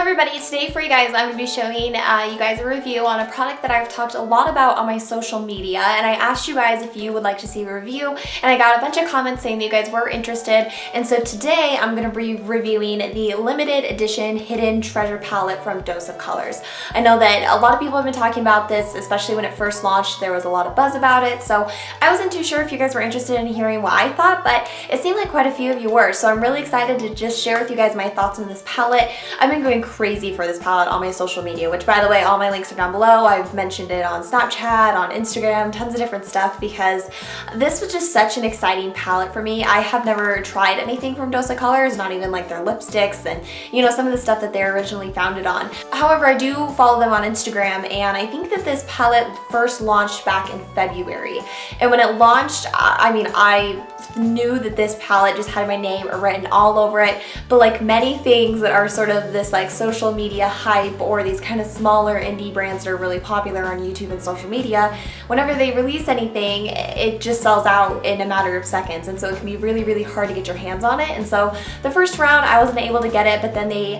everybody, today for you guys I'm going to be showing you guys a review on a product that I've talked a lot about on my social media, and I asked you guys if you would like to see a review, and I got a bunch of comments saying that you guys were interested, and so today I'm going to be reviewing the limited edition hidden treasure palette from Dose of Colors. I know that a lot of people have been talking about this, especially when it first launched. There was a lot of buzz about it, so I wasn't too sure if you guys were interested in hearing what I thought, but it seemed like quite a few of you were, so I'm really excited to just share with you guys my thoughts on this palette. I've been going crazy for this palette on my social media, which by the way, all my links are down below. I've mentioned it on Snapchat, on Instagram, tons of different stuff, because this was just such an exciting palette for me. I have never tried anything from Dose of Colors, not even like their lipsticks and you know, some of the stuff that they're originally founded on. However, I do follow them on Instagram, and I think that this palette first launched back in February. And when it launched, I mean, I knew that this palette just had my name written all over it, but like many things that are sort of this like social media hype, or these kind of smaller indie brands that are really popular on YouTube and social media, whenever they release anything, it just sells out in a matter of seconds, and so it can be really, really hard to get your hands on it. And so the first round I wasn't able to get it, but then they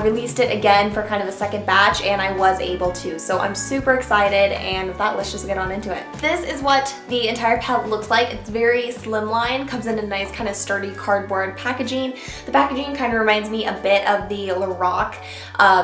released it again for kind of a second batch, and I was able to. So I'm super excited, and with that, let's just get on into it. This is what the entire palette looks like. It's very slimline, comes in a nice kind of sturdy cardboard packaging. The packaging kind of reminds me a bit of the Lorac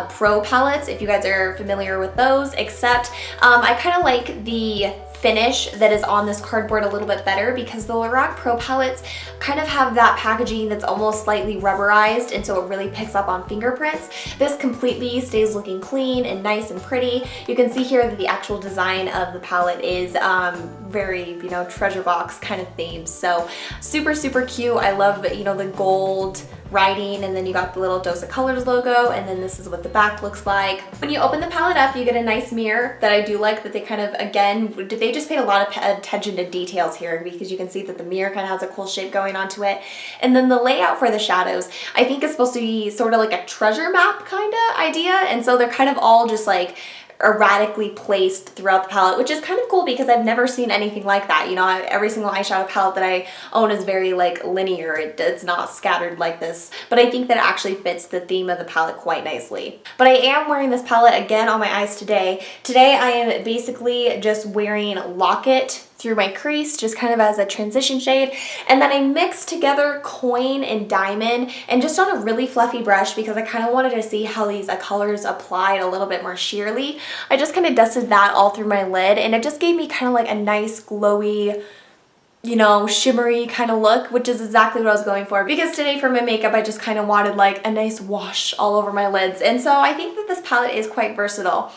Pro palettes, if you guys are familiar with those, except I kind of like the finish that is on this cardboard a little bit better, because the Lorac Pro palettes kind of have that packaging that's almost slightly rubberized, and so it really picks up on fingerprints. This completely stays looking clean and nice and pretty. You can see here that the actual design of the palette is very, you know, treasure box kind of themed. So super, super cute. I love, you know, the gold writing, and then you got the little Dose of Colors logo, and then this is what the back looks like. When you open the palette up, you get a nice mirror that I do like, that they kind of, again, they just paid a lot of attention to details here, because you can see that the mirror kind of has a cool shape going onto it. And then the layout for the shadows, I think is supposed to be sort of like a treasure map kind of idea, and so they're kind of all just like erratically placed throughout the palette, which is kind of cool because I've never seen anything like that. You know, every single eyeshadow palette that I own is very like linear. It's not scattered like this, but I think that it actually fits the theme of the palette quite nicely. But I am wearing this palette again on my eyes today. Today I am basically just wearing Locket through my crease, just kind of as a transition shade, and then I mixed together Coin and Diamond, and just on a really fluffy brush, because I kind of wanted to see how these colors applied a little bit more sheerly. I just kind of dusted that all through my lid, and it just gave me kind of like a nice glowy, you know, shimmery kind of look, which is exactly what I was going for, because today for my makeup I just kind of wanted like a nice wash all over my lids, and so I think that this palette is quite versatile.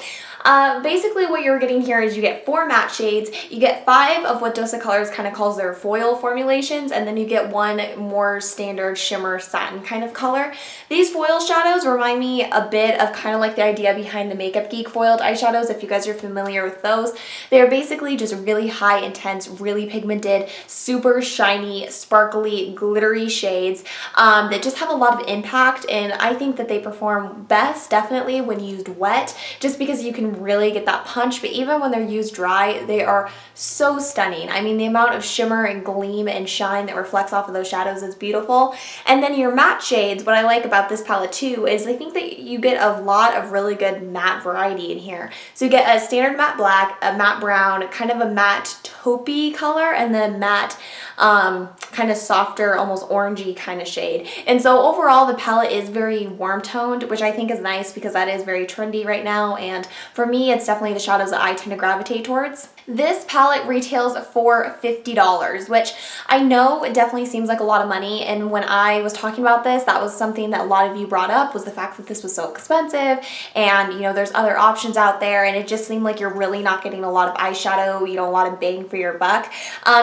Basically what you're getting here is you get 4 matte shades, you get 5 of what Dose of Colors kind of calls their foil formulations, and then you get 1 more standard shimmer satin kind of color. These foil shadows remind me a bit of kind of like the idea behind the Makeup Geek foiled eyeshadows, if you guys are familiar with those. They're basically just really high intense, really pigmented, super shiny, sparkly, glittery shades that just have a lot of impact, and I think that they perform best definitely when used wet, just because you can really get that punch, but even when they're used dry, they are so stunning. I mean, the amount of shimmer and gleam and shine that reflects off of those shadows is beautiful. And then your matte shades, what I like about this palette too is I think that you get a lot of really good matte variety in here. So you get a standard matte black, a matte brown, kind of a matte taupey color, and then matte kind of softer, almost orangey kind of shade. And so overall the palette is very warm toned, which I think is nice because that is very trendy right now, and for me it's definitely the shadows that I tend to gravitate towards. This palette retails for $50, which I know it definitely seems like a lot of money, and when I was talking about this, that was something that a lot of you brought up, was the fact that this was so expensive, and you know, there's other options out there, and it just seemed like you're really not getting a lot of eyeshadow, you know, a lot of bang for your buck,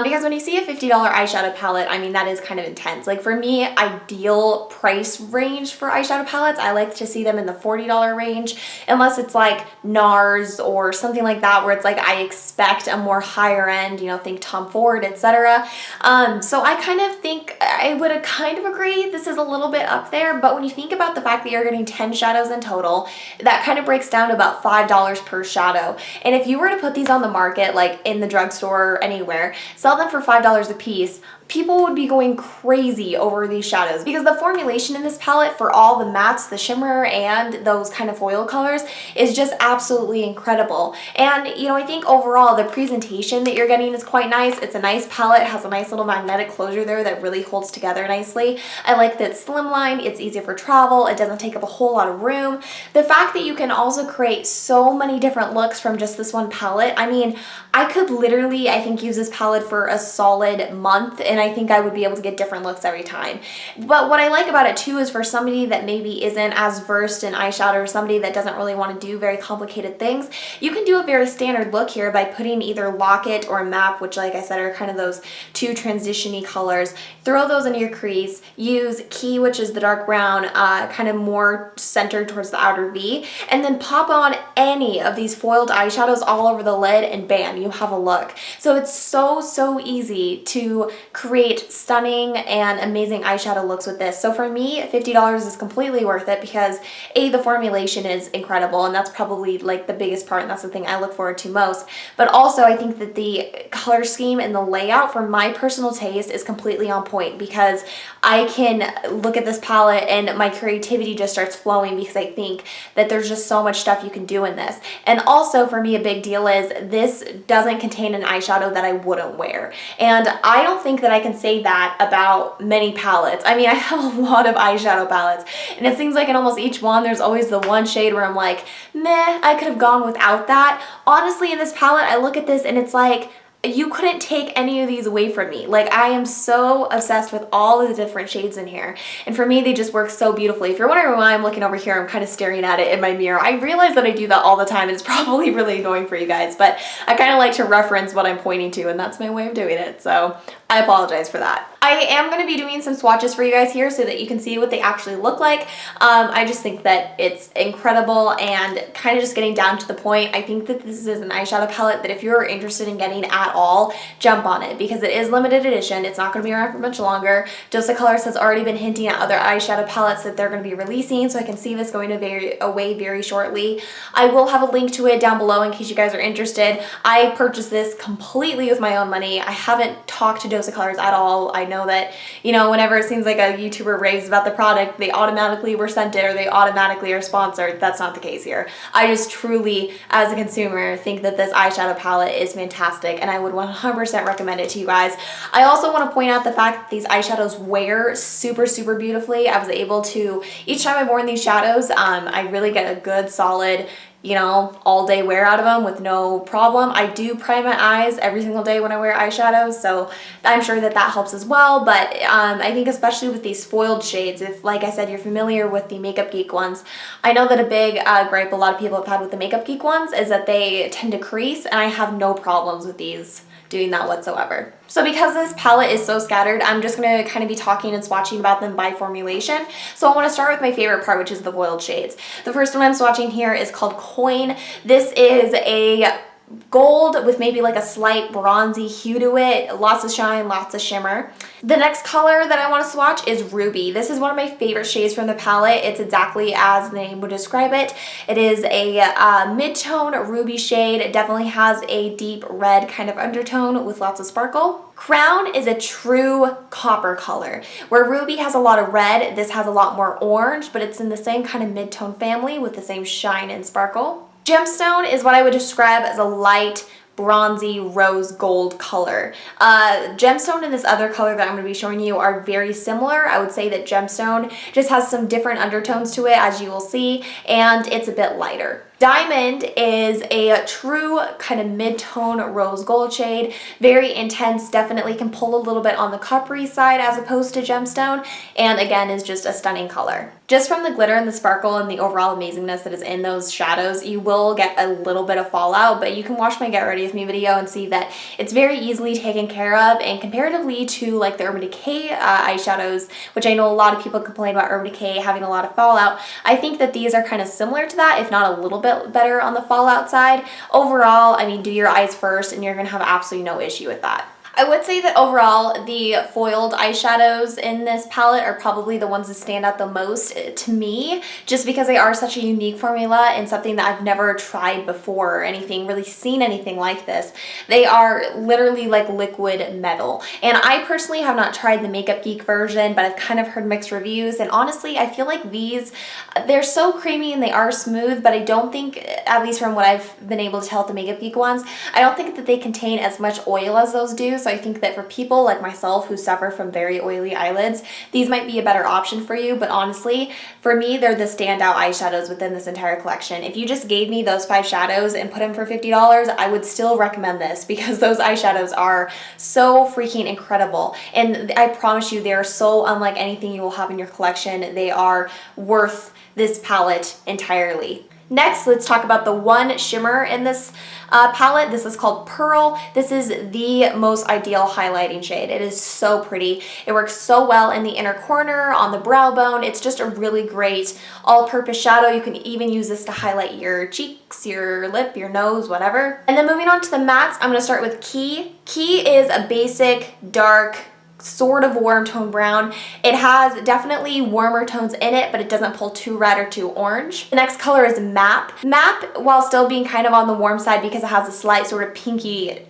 because when you see a $50 eyeshadow palette, I mean, that is kind of intense. Like for me, ideal price range for eyeshadow palettes, I like to see them in the $40 range, unless it's like NARS or something like that, where it's like I expect expect a more higher end, you know, think Tom Ford, etc. So I kind of think I would kind of agree this is a little bit up there, but when you think about the fact that you're getting 10 shadows in total, that kind of breaks down to about $5 per shadow. And if you were to put these on the market, like in the drugstore or anywhere, sell them for $5 a piece, people would be going crazy over these shadows because the formulation in this palette for all the mattes, the shimmer, and those kind of foil colors is just absolutely incredible. And you know, I think overall the presentation that you're getting is quite nice. It's a nice palette, it has a nice little magnetic closure there that really holds together nicely. I like that it's slimline, it's easy for travel, it doesn't take up a whole lot of room. The fact that you can also create so many different looks from just this one palette, I mean, I could literally, I think, use this palette for a solid month, and I think I would be able to get different looks every time. But what I like about it too is for somebody that maybe isn't as versed in eyeshadow, or somebody that doesn't really want to do very complicated things, you can do a very standard look here by putting either Locket or Map, which like I said are kind of those two transition-y colors. Throw those into your crease, use Key, which is the dark brown, kind of more centered towards the outer V, and then pop on any of these foiled eyeshadows all over the lid, and bam, you have a look. So it's so easy to create stunning and amazing eyeshadow looks with this. So for me, $50 is completely worth it because A, the formulation is incredible, and that's probably like the biggest part, and that's the thing I look forward to most. But also I think that the color scheme and the layout for my personal taste is completely on point because I can look at this palette and my creativity just starts flowing because I think that there's just so much stuff you can do in this. And also for me, a big deal is this doesn't contain an eyeshadow that I wouldn't wear. And I don't think that I can say that about many palettes. I mean, I have a lot of eyeshadow palettes, and it seems like in almost each one there's always the one shade where I'm like, meh, I could have gone without that. Honestly, in this palette, I look at this and it's like, you couldn't take any of these away from me. Like, I am so obsessed with all of the different shades in here. And for me, they just work so beautifully. If you're wondering why I'm looking over here, I'm kind of staring at it in my mirror. I realize that I do that all the time, and it's probably really annoying for you guys, but I kind of like to reference what I'm pointing to, and that's my way of doing it. So I apologize for that. I am going to be doing some swatches for you guys here so that you can see what they actually look like. I just think that it's incredible and kind of just getting down to the point. I think that this is an eyeshadow palette that if you're interested in getting at all, jump on it because it is limited edition. It's not going to be around for much longer. Dose of Colors has already been hinting at other eyeshadow palettes that they're going to be releasing, so I can see this going away very shortly. I will have a link to it down below in case you guys are interested. I purchased this completely with my own money. I haven't talked to Dose of Colors at all. I know that, you know, whenever it seems like a YouTuber raves about the product, they automatically were sent it or they automatically are sponsored. That's not the case here. I just truly, as a consumer, think that this eyeshadow palette is fantastic and I would 100% recommend it to you guys. I also want to point out the fact that these eyeshadows wear super beautifully. I was able to, each time I've worn these shadows, I really get a good solid, you know, all day wear out of them with no problem. I do prime my eyes every single day when I wear eyeshadows, so I'm sure that that helps as well. But I think especially with these foiled shades, if, like I said, you're familiar with the Makeup Geek ones, I know that a big gripe a lot of people have had with the Makeup Geek ones is that they tend to crease, and I have no problems with these doing that whatsoever. So because this palette is so scattered, I'm just going to kind of be talking and swatching about them by formulation. So I want to start with my favorite part, which is the foiled shades. The first one I'm swatching here is called Coin. This is a gold with maybe like a slight bronzy hue to it, lots of shine, lots of shimmer. The next color that I want to swatch is Ruby. This is one of my favorite shades from the palette. It's exactly as the name would describe it. It is a mid-tone ruby shade. It definitely has a deep red kind of undertone with lots of sparkle. Crown is a true copper color. Where Ruby has a lot of red, this has a lot more orange, but it's in the same kind of mid-tone family with the same shine and sparkle. Gemstone is what I would describe as a light bronzy rose gold color. Gemstone and this other color that I'm going to be showing you are very similar. I would say that Gemstone just has some different undertones to it, as you will see, and it's a bit lighter. Diamond is a true kind of mid-tone rose gold shade, very intense, definitely can pull a little bit on the coppery side as opposed to Gemstone, and again is just a stunning color. Just from the glitter and the sparkle and the overall amazingness that is in those shadows, you will get a little bit of fallout, but you can watch my Get Ready With Me video and see that it's very easily taken care of, and comparatively to like the Urban Decay eyeshadows, which I know a lot of people complain about Urban Decay having a lot of fallout, I think that these are kind of similar to that, if not a little bit bit better on the fallout side. Overall, I mean, do your eyes first and you're gonna have absolutely no issue with that. I would say that overall, the foiled eyeshadows in this palette are probably the ones that stand out the most to me, just because they are such a unique formula and something that I've never tried before or anything, really seen anything like this. They are literally like liquid metal. And I personally have not tried the Makeup Geek version, but I've kind of heard mixed reviews. And honestly, I feel like these, they're so creamy and they are smooth, but I don't think, at least from what I've been able to tell with the Makeup Geek ones, I don't think that they contain as much oil as those do. So I think that for people like myself who suffer from very oily eyelids, these might be a better option for you. But honestly, for me, they're the standout eyeshadows within this entire collection. If you just gave me those 5 shadows and put them for $50, I would still recommend this because those eyeshadows are so freaking incredible. And I promise you, they are so unlike anything you will have in your collection. They are worth this palette entirely. Next, let's talk about the one shimmer in this palette. This is called Pearl. This is the most ideal highlighting shade. It is so pretty. It works so well in the inner corner, on the brow bone. It's just a really great all-purpose shadow. You can even use this to highlight your cheeks, your lip, your nose, whatever. And then moving on to the mattes, I'm gonna start with Key. Key is a basic, dark, sort of warm tone brown. It has definitely warmer tones in it, but it doesn't pull too red or too orange. The next color is Map. Map, while still being kind of on the warm side because it has a slight sort of pinky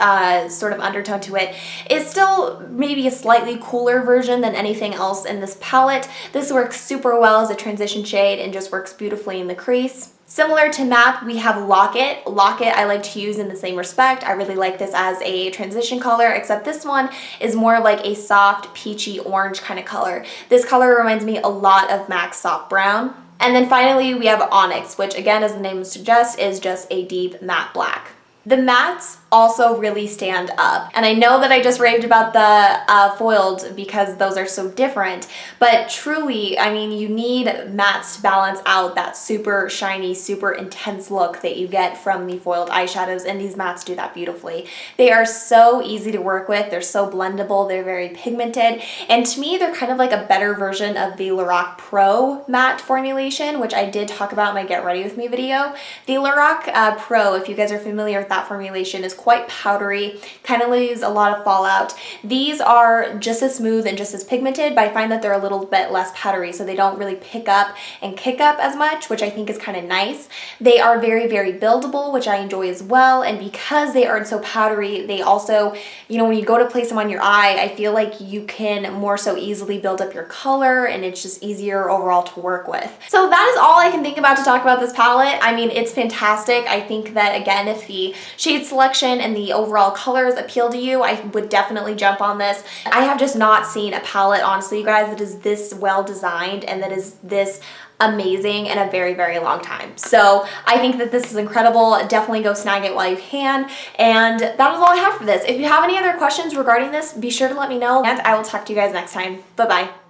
sort of undertone to it, is still maybe a slightly cooler version than anything else in this palette. This works super well as a transition shade and just works beautifully in the crease. Similar to Map, we have Locket. Locket I like to use in the same respect. I really like this as a transition color, except this one is more like a soft peachy orange kind of color. This color reminds me a lot of MAC's Soft Brown. And then finally we have Onyx, which again, as the name suggests, is just a deep matte black. The mattes also really stand up. And I know that I just raved about the foiled because those are so different, but truly, I mean, you need mattes to balance out that super shiny, super intense look that you get from the foiled eyeshadows, and these mattes do that beautifully. They are so easy to work with, they're so blendable, they're very pigmented, and to me, they're kind of like a better version of the Lorac Pro matte formulation, which I did talk about in my Get Ready With Me video. The Lorac Pro, if you guys are familiar with that formulation, is quite powdery, kind of leaves a lot of fallout. These are just as smooth and just as pigmented, but I find that they're a little bit less powdery, so they don't really pick up and kick up as much, which I think is kind of nice. They are very, very buildable, which I enjoy as well, and because they aren't so powdery, they also, you know, when you go to place them on your eye, I feel like you can more so easily build up your color, and it's just easier overall to work with. So that is all I can think about to talk about this palette. I mean, it's fantastic. I think that, again, if the shade selection and the overall colors appeal to you, I would definitely jump on this. I have just not seen a palette, honestly, you guys, that is this well designed and that is this amazing in a very, very long time. So I think that this is incredible. Definitely go snag it while you can. And that is all I have for this. If you have any other questions regarding this, be sure to let me know, and I will talk to you guys next time. Bye-bye.